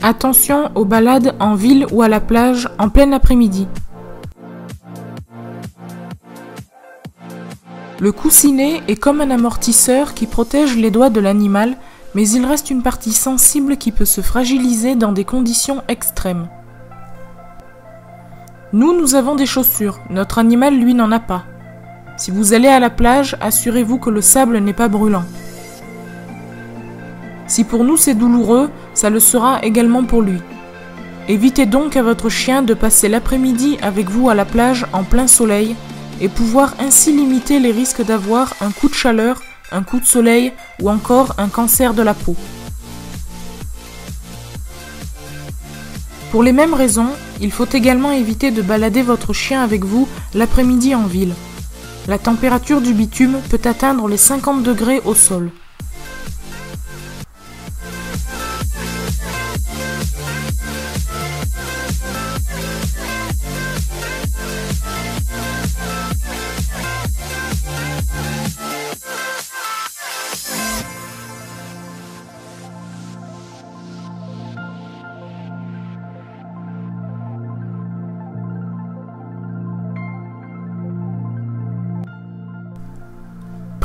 Attention aux balades en ville ou à la plage en plein après-midi. Le coussinet est comme un amortisseur qui protège les doigts de l'animal, mais il reste une partie sensible qui peut se fragiliser dans des conditions extrêmes. Nous avons des chaussures, notre animal lui n'en a pas. Si vous allez à la plage, assurez-vous que le sable n'est pas brûlant. Si pour nous c'est douloureux, ça le sera également pour lui. Évitez donc à votre chien de passer l'après-midi avec vous à la plage en plein soleil et pouvoir ainsi limiter les risques d'avoir un coup de chaleur, un coup de soleil ou encore un cancer de la peau. Pour les mêmes raisons, il faut également éviter de balader votre chien avec vous l'après-midi en ville. La température du bitume peut atteindre les 50 degrés au sol.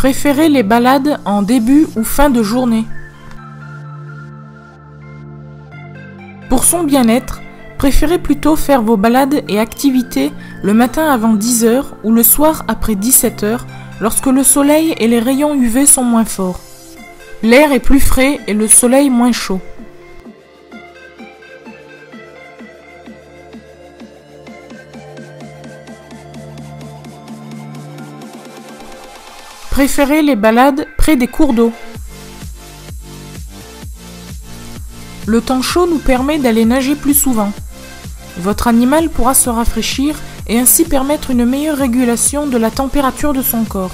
Préférez les balades en début ou fin de journée. Pour son bien-être, préférez plutôt faire vos balades et activités le matin avant 10 h ou le soir après 17 h lorsque le soleil et les rayons UV sont moins forts. L'air est plus frais et le soleil moins chaud. Préférez les balades près des cours d'eau. Le temps chaud nous permet d'aller nager plus souvent. Votre animal pourra se rafraîchir et ainsi permettre une meilleure régulation de la température de son corps.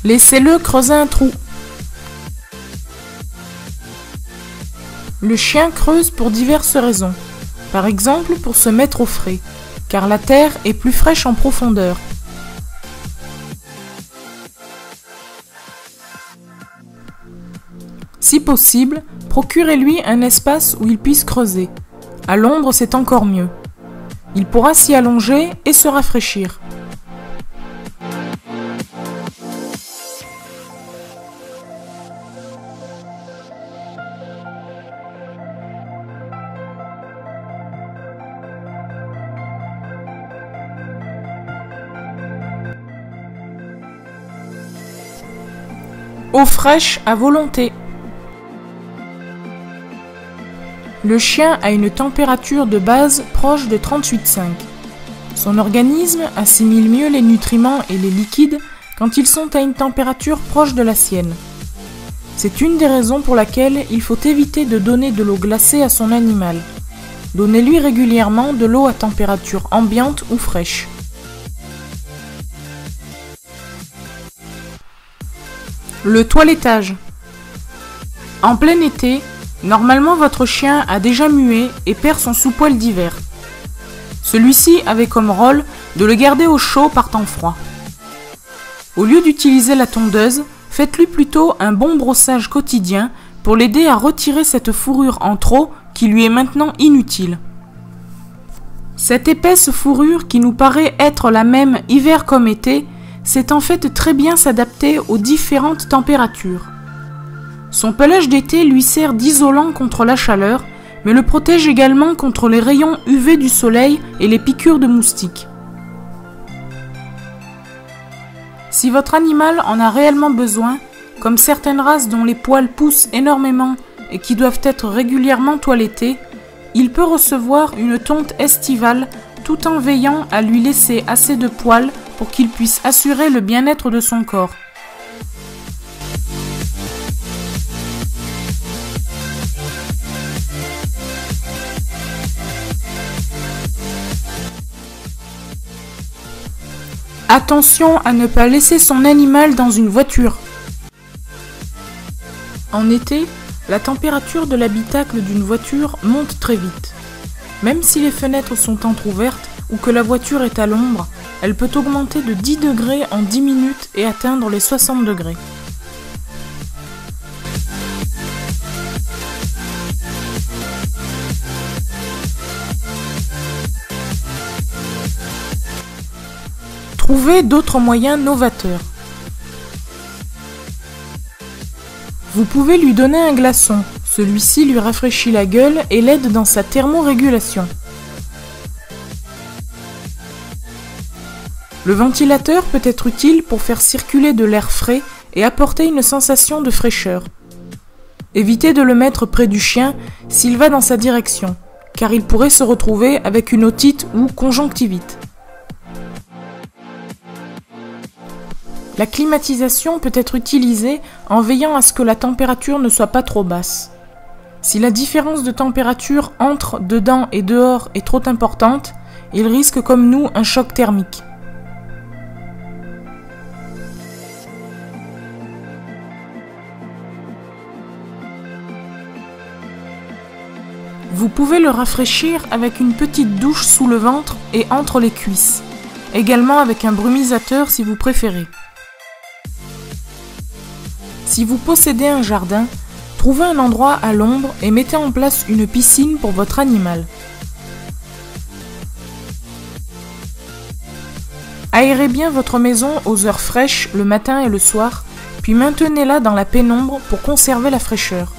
Laissez-le creuser un trou. Le chien creuse pour diverses raisons. Par exemple, pour se mettre au frais, car la terre est plus fraîche en profondeur. Si possible, procurez-lui un espace où il puisse creuser. À l'ombre, c'est encore mieux. Il pourra s'y allonger et se rafraîchir. Eau fraîche à volonté. Le chien a une température de base proche de 38,5. Son organisme assimile mieux les nutriments et les liquides quand ils sont à une température proche de la sienne. C'est une des raisons pour laquelle il faut éviter de donner de l'eau glacée à son animal. Donnez-lui régulièrement de l'eau à température ambiante ou fraîche. Le toilettage. En plein été, normalement votre chien a déjà mué et perd son sous-poil d'hiver. Celui-ci avait comme rôle de le garder au chaud par temps froid. Au lieu d'utiliser la tondeuse, faites-lui plutôt un bon brossage quotidien pour l'aider à retirer cette fourrure en trop qui lui est maintenant inutile. Cette épaisse fourrure qui nous paraît être la même hiver comme été, sait en fait très bien s'adapter aux différentes températures. Son pelage d'été lui sert d'isolant contre la chaleur, mais le protège également contre les rayons UV du soleil et les piqûres de moustiques. Si votre animal en a réellement besoin, comme certaines races dont les poils poussent énormément et qui doivent être régulièrement toilettés, il peut recevoir une tonte estivale tout en veillant à lui laisser assez de poils pour qu'il puisse assurer le bien-être de son corps. Attention à ne pas laisser son animal dans une voiture. En été, la température de l'habitacle d'une voiture monte très vite. Même si les fenêtres sont entrouvertes ou que la voiture est à l'ombre, elle peut augmenter de 10 degrés en 10 minutes et atteindre les 60 degrés. Trouvez d'autres moyens novateurs. Vous pouvez lui donner un glaçon. Celui-ci lui rafraîchit la gueule et l'aide dans sa thermorégulation. Le ventilateur peut être utile pour faire circuler de l'air frais et apporter une sensation de fraîcheur. Évitez de le mettre près du chien s'il va dans sa direction, car il pourrait se retrouver avec une otite ou conjonctivite. La climatisation peut être utilisée en veillant à ce que la température ne soit pas trop basse. Si la différence de température entre dedans et dehors est trop importante, il risque comme nous un choc thermique. Vous pouvez le rafraîchir avec une petite douche sous le ventre et entre les cuisses, également avec un brumisateur si vous préférez. Si vous possédez un jardin, trouvez un endroit à l'ombre et mettez en place une piscine pour votre animal. Aérez bien votre maison aux heures fraîches le matin et le soir, puis maintenez-la dans la pénombre pour conserver la fraîcheur.